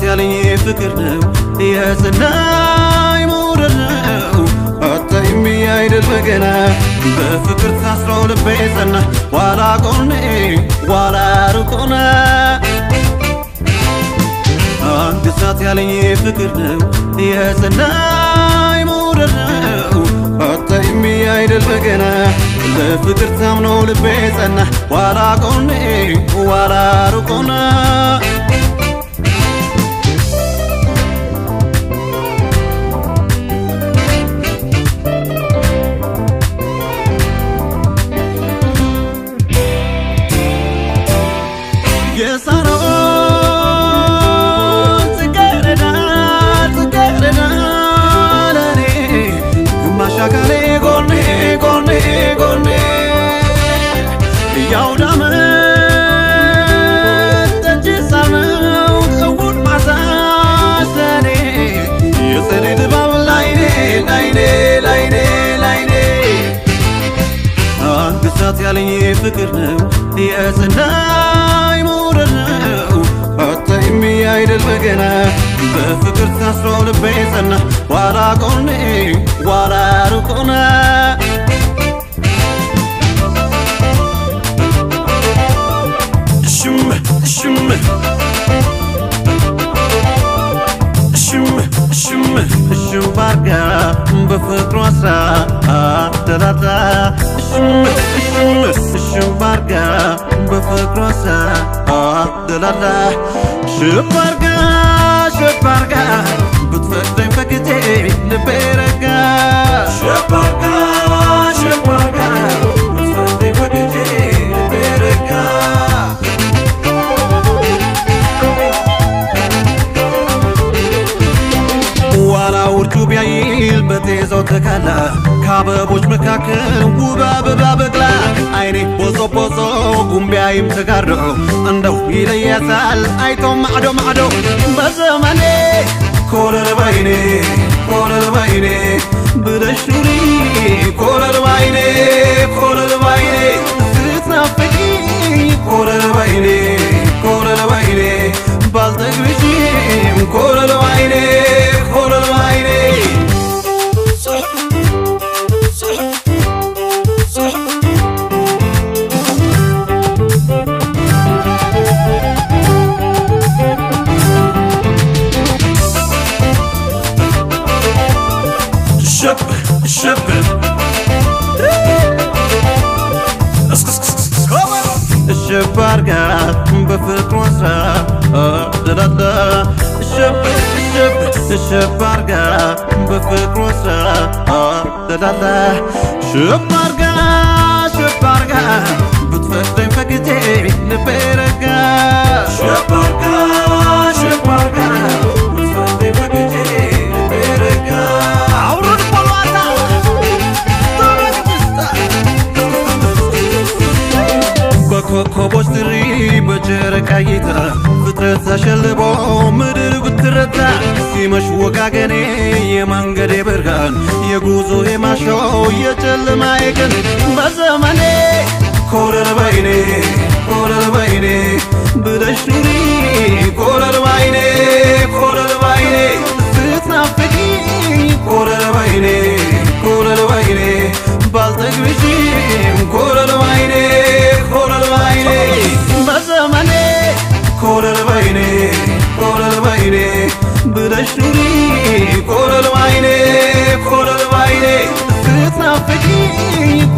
ያለኝ ፍቅር ነው የጽናኝ መውደድ ነው አታይም አይደል በገና በፍቅር ታስሮ ልቤ ጸና ዋላ ጎኔ ዋላ ርቆና አንድ ሰዓት ያለኝ ፍቅር ነው የጽናኝ መውደድ ነው አታይም አይደል በገና በፍቅር ታምኖ ልቤ ጸና ዋላ ጎኔ ዋላ ርቆና ያለኝ ፍቅር ነው የጽናኝ መውደድ ነው አታይም አይደል በገና በፍቅር ታስሮ ልቤ ጸና ዋላ ጎኔ ዋላ ርቆና ሽም ሽም ሽም ሽም ባርጋ በፍቅሯ አስራ አደላታ ሽም ባርጋ በፍቅሯ አስራ አደላታ ሽም ባርጋ ብትፈቅደኝ በጊዜ ልቤ ረጋ ሽም ባርጋ ብትፈቅደኝ በጊዜ ልቤ ረጋ ውርጩ ቢያይል በጤዛው ተካላ ከአበቦች መካከል ውብ አበባ በቅላ አይኔ ቦዞ ቦዞ ጉንቢያይም ተጋርዶ እንደው ይለያታል አይቶ ማዕዶ ማዕዶ በዘመኔ ኮለል ባይኔ ብለሽ ኑሪ ኮለል ባይኔ ስትናፍቂኝ ኮለል ባይኔ ባልጠግብሽም ኮለል ባይኔ ሽብ አርጋ በፍቅሯ አስራ አደላታ ሽብ አርጋ በፍቅሯ አስራ አደላታ ሽብ አርጋ ብትፈቅደኝ በጊዜ ልቤ ረጋ ሽብ አርጋ ብትፈቅደኝ በጊዜ ልቤ ረጋ በኮከቦች ትሪ በጨረቃ እይታ ፍጥረት ተሸልቦ ምድር ብትረታ ሲመሽ ወጋገኔ የመንገዴ ብርሃን የጉዞዬ ማሾ የጨለማዬ ቀን በዘመኔ ኮለል ባይኔ ብለሽ ኑሪ ኮለል ባይኔ ስትናፍቂኝ ኮለል ባይኔ ባልጠግብሽም ኮለል ባይኔ በዘመኔ ኮለል ባይኔ ብለሽ ኑሪ ኮለል ባይኔ ስትናፍቂኝ